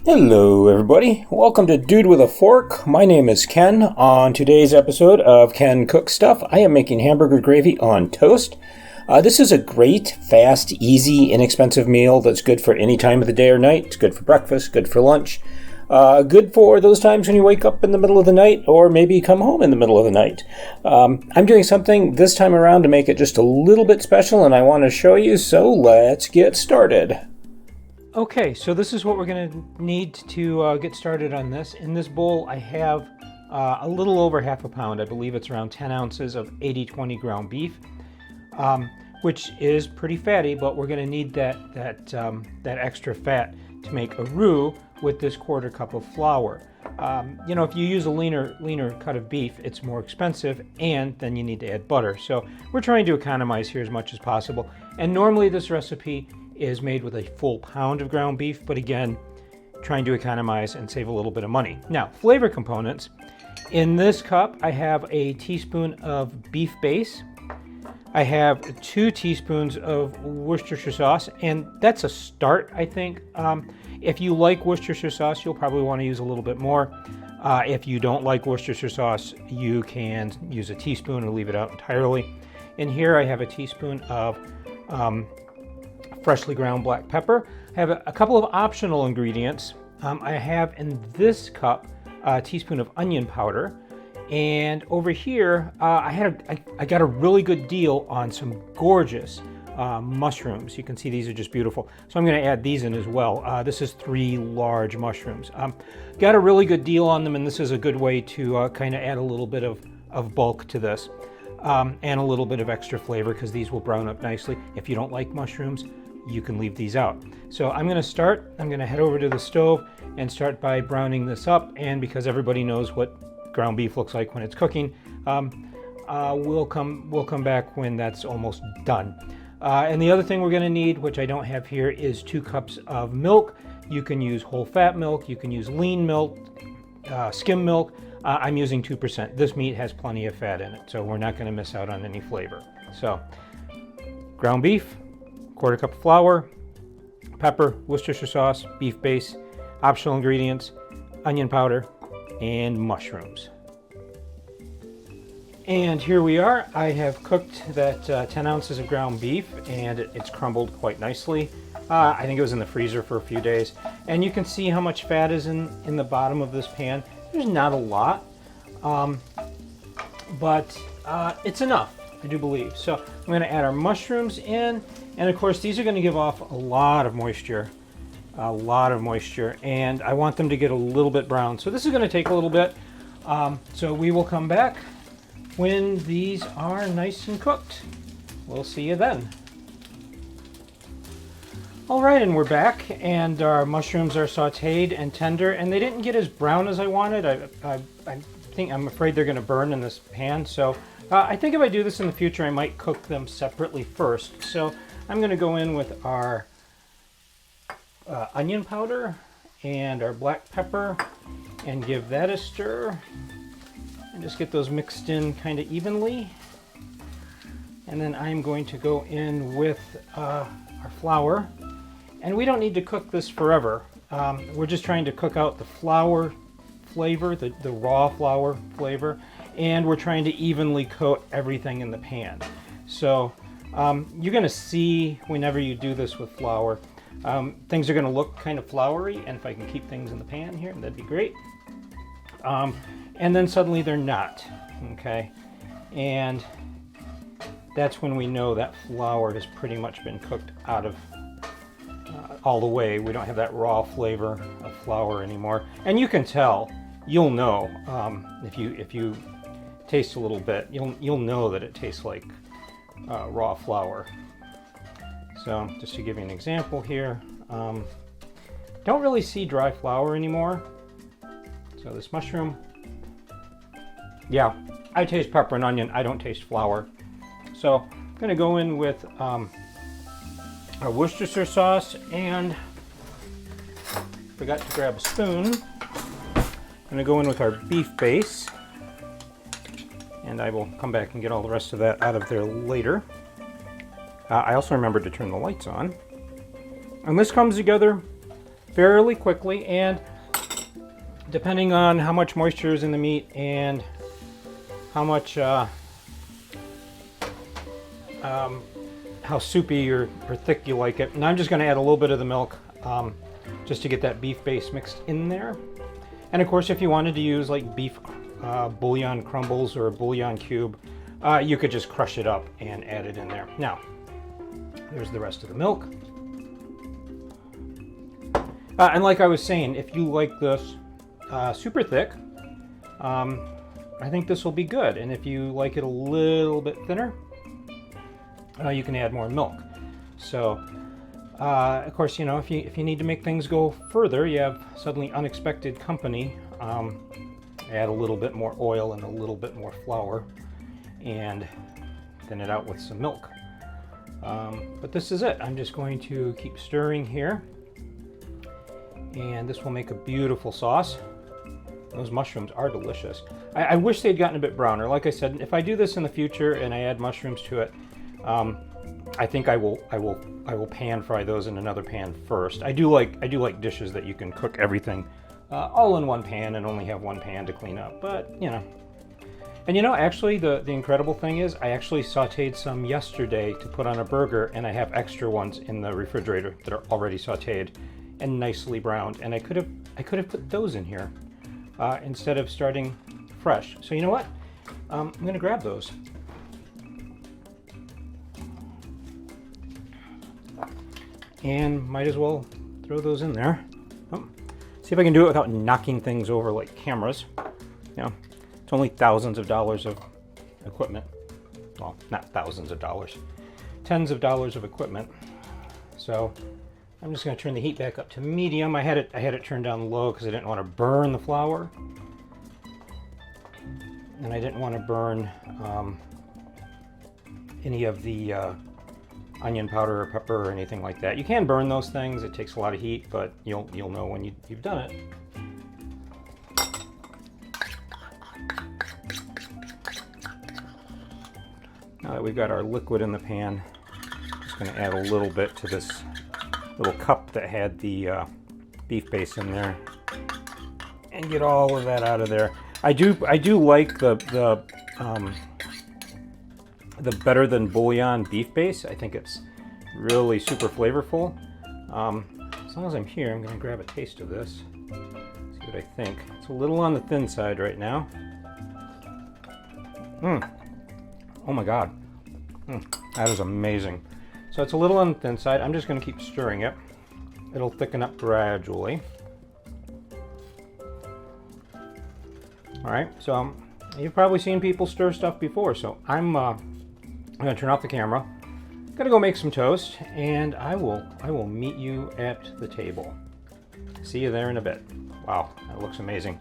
Hello everybody, welcome to Dude with a Fork. My name is Ken. On today's episode of Ken Cooks Stuff, I am making hamburger gravy on toast. This is a great, fast, easy, inexpensive meal that's good for any time of the day or night. It's good for breakfast, good for lunch, good for those times when you wake up in the middle of the night or maybe come home in the middle of the night. I'm doing something this time around to make it just a little bit special and I want to show you, so let's get started. Okay, so this is what we're going to need to get started on this. In this bowl, I have a little over half a pound. I believe it's around 10 ounces of 80/20 ground beef, which is pretty fatty, but we're going to need that extra fat to make a roux with this 1/4 cup of flour. If you use a leaner cut of beef, it's more expensive, and then you need to add butter. So we're trying to economize here as much as possible. And normally this recipe is made with a full pound of ground beef, but again, trying to economize and save a little bit of money. Now, flavor components. In this cup, I have a teaspoon of beef base. I have 2 teaspoons of Worcestershire sauce, and that's a start, I think. If you like Worcestershire sauce, you'll probably want to use a little bit more. If you don't like Worcestershire sauce, you can use a teaspoon or leave it out entirely. In here, I have a teaspoon of freshly ground black pepper. I have a couple of optional ingredients. I have in this cup a teaspoon of onion powder, and over here I got a really good deal on some gorgeous mushrooms. You can see these are just beautiful, so I'm going to add these in as well. This is 3 large mushrooms. Got a really good deal on them, and this is a good way to kind of add a little bit of bulk to this, and a little bit of extra flavor, because these will brown up nicely. If you don't like mushrooms, you can leave these out. So I'm going to head over to the stove and start by browning this up. And because everybody knows what ground beef looks like when it's cooking, we'll come back when that's almost done. And the other thing we're going to need, which I don't have here, is 2 cups of milk. You can use whole fat milk, you can use lean milk, skim milk. I'm using 2%. This meat has plenty of fat in it, so we're not going to miss out on any flavor. So, ground beef, 1/4 cup of flour, pepper, Worcestershire sauce, beef base, optional ingredients, onion powder, and mushrooms. And here we are. I have cooked that 10 ounces of ground beef, and it's crumbled quite nicely. I think it was in the freezer for a few days. And you can see how much fat is in the bottom of this pan. There's not a lot, but it's enough, I do believe. So I'm going to add our mushrooms in. And of course, these are going to give off a lot of moisture, and I want them to get a little bit brown. So this is going to take a little bit. So we will come back when these are nice and cooked. We'll see you then. All right, and we're back, and our mushrooms are sauteed and tender, and they didn't get as brown as I wanted. I'm afraid they're going to burn in this pan. So I think if I do this in the future, I might cook them separately first. So I'm going to go in with our onion powder and our black pepper and give that a stir and just get those mixed in kind of evenly. And then I'm going to go in with our flour, and we don't need to cook this forever. We're just trying to cook out the flour flavor, the raw flour flavor, and we're trying to evenly coat everything in the pan. So you're going to see whenever you do this with flour, things are going to look kind of floury, and if I can keep things in the pan here, that'd be great. And then suddenly they're not, okay? And that's when we know that flour has pretty much been cooked out of all the way. We don't have that raw flavor of flour anymore. And you can tell, you'll know, if you taste a little bit, you'll know that it tastes like raw flour. So just to give you an example here, don't really see dry flour anymore. So this mushroom, yeah, I taste pepper and onion, I don't taste flour. So I'm going to go in with our Worcestershire sauce, and forgot to grab a spoon. I'm going to go in with our beef base, and I will come back and get all the rest of that out of there later. I also remembered to turn the lights on. And this comes together fairly quickly, and depending on how much moisture is in the meat and how much how soupy or thick you like it. And I'm just going to add a little bit of the milk just to get that beef base mixed in there. And of course, if you wanted to use like beef bouillon crumbles or a bouillon cube, you could just crush it up and add it in there. Now, there's the rest of the milk. And like I was saying, if you like this super thick, I think this will be good. And if you like it a little bit thinner, you can add more milk. So, of course, you know, if you need to make things go further, you have suddenly unexpected company, add a little bit more oil and a little bit more flour, and thin it out with some milk. But this is it. I'm just going to keep stirring here, and this will make a beautiful sauce. Those mushrooms are delicious. I wish they'd gotten a bit browner. Like I said, if I do this in the future and I add mushrooms to it, I think I will pan fry those in another pan first. I do like dishes that you can cook everything all in one pan and only have one pan to clean up. But you know, and you know, actually the incredible thing is I actually sautéed some yesterday to put on a burger, and I have extra ones in the refrigerator that are already sautéed and nicely browned. And I could have put those in here instead of starting fresh. So you know what? I'm gonna grab those. And might as well throw those in there. See if I can do it without knocking things over like cameras. You know, it's only thousands of dollars of equipment. Well, not thousands of dollars, tens of dollars of equipment. So I'm just going to turn the heat back up to medium. I had it turned down low because I didn't want to burn the flour, and I didn't want to burn any of the onion powder or pepper or anything like that. You can burn those things. It takes a lot of heat, but you'll know when you've done it. Now that we've got our liquid in the pan, I'm just going to add a little bit to this little cup that had the beef base in there, and get all of that out of there. I do like the better than bouillon beef base. I think it's really super flavorful. As long as I'm here, I'm going to grab a taste of this, see what I think. It's a little on the thin side right now. Oh my God, that is amazing. So it's a little on the thin side. I'm just going to keep stirring it. It'll thicken up gradually. All right, so you've probably seen people stir stuff before, so I'm going to turn off the camera. Gotta go make some toast, and I will meet you at the table. See you there in a bit. Wow, that looks amazing.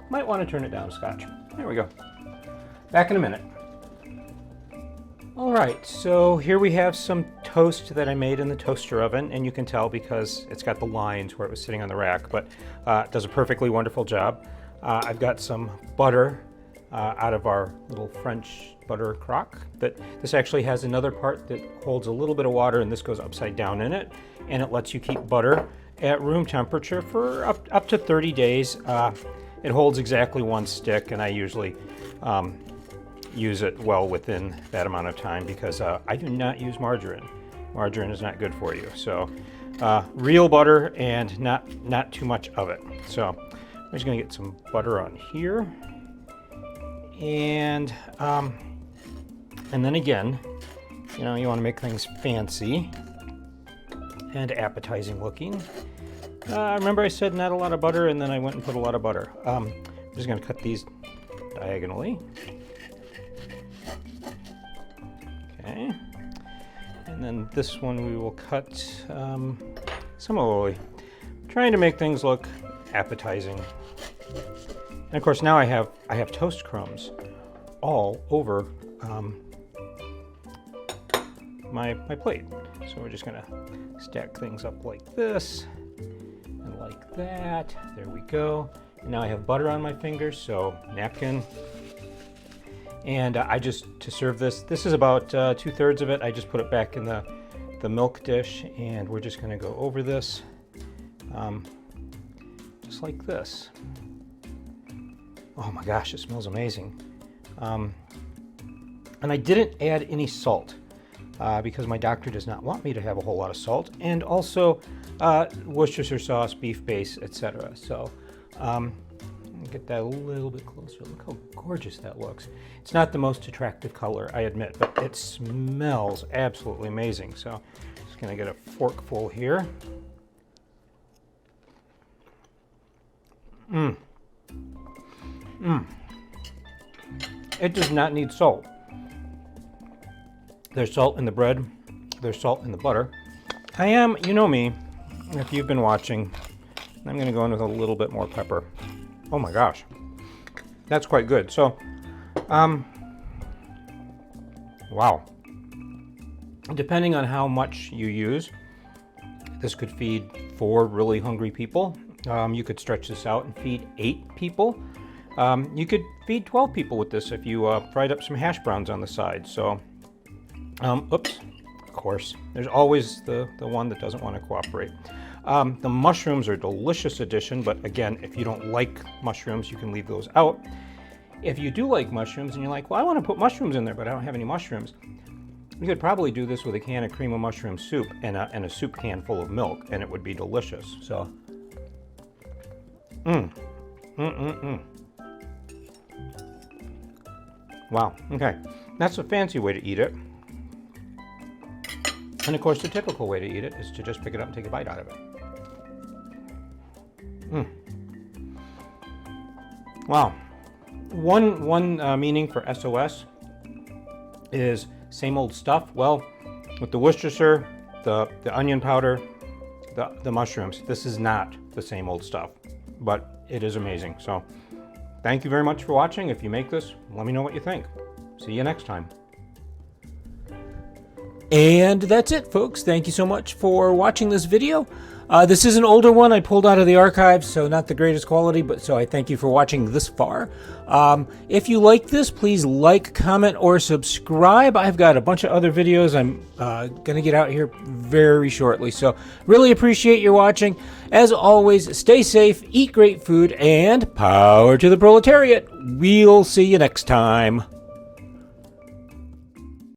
Might want to turn it down a scotch. There we go. Back in a minute. All right, so here we have some toast that I made in the toaster oven, and you can tell because it's got the lines where it was sitting on the rack, but it does a perfectly wonderful job. I've got some butter out of our little French butter crock. This actually has another part that holds a little bit of water, and this goes upside down in it, and it lets you keep butter at room temperature for up to 30 days. It holds exactly one stick, and I usually use it well within that amount of time because I do not use margarine. Margarine is not good for you. So real butter and not too much of it. So I'm just gonna get some butter on here. And then again, you know, you want to make things fancy and appetizing looking. Remember I said not a lot of butter, and then I went and put a lot of butter. I'm just going to cut these diagonally. Okay. And then this one we will cut similarly. Trying to make things look appetizing. And of course now I have toast crumbs all over my plate. So we're just gonna stack things up like this and like that. There we go. And now I have butter on my fingers, so napkin. And to serve this is about 2/3 of it. I just put it back in the milk dish, and we're just gonna go over this just like this. Oh my gosh, it smells amazing. And I didn't add any salt because my doctor does not want me to have a whole lot of salt, and also Worcestershire sauce, beef base, etc. So get that a little bit closer. Look how gorgeous that looks. It's not the most attractive color, I admit, but it smells absolutely amazing. So just gonna get a forkful here. It does not need salt. There's salt in the bread, there's salt in the butter. I am, you know me, if you've been watching, I'm gonna go in with a little bit more pepper. Oh my gosh, that's quite good. So, wow. Depending on how much you use, this could feed 4 really hungry people. You could stretch this out and feed 8 people. You could feed 12 people with this if you fried up some hash browns on the side. So, oops, of course, there's always the one that doesn't want to cooperate. The mushrooms are a delicious addition, but again, if you don't like mushrooms, you can leave those out. If you do like mushrooms and you're like, well, I want to put mushrooms in there, but I don't have any mushrooms, you could probably do this with a can of cream of mushroom soup and a soup can full of milk, and it would be delicious. So, wow, okay. That's a fancy way to eat it. And of course, the typical way to eat it is to just pick it up and take a bite out of it. Wow. One meaning for SOS is same old stuff. Well, with the Worcestershire, the onion powder, the mushrooms, this is not the same old stuff, but it is amazing. So thank you very much for watching. If you make this, let me know what you think. See you next time. And that's it, folks. Thank you so much for watching this video. This is an older one I pulled out of the archives, so not the greatest quality, but so I thank you for watching this far. If you like this, please like, comment, or subscribe. I've got a bunch of other videos I'm going to get out here very shortly, so really appreciate your watching. As always, stay safe, eat great food, and power to the proletariat. We'll see you next time.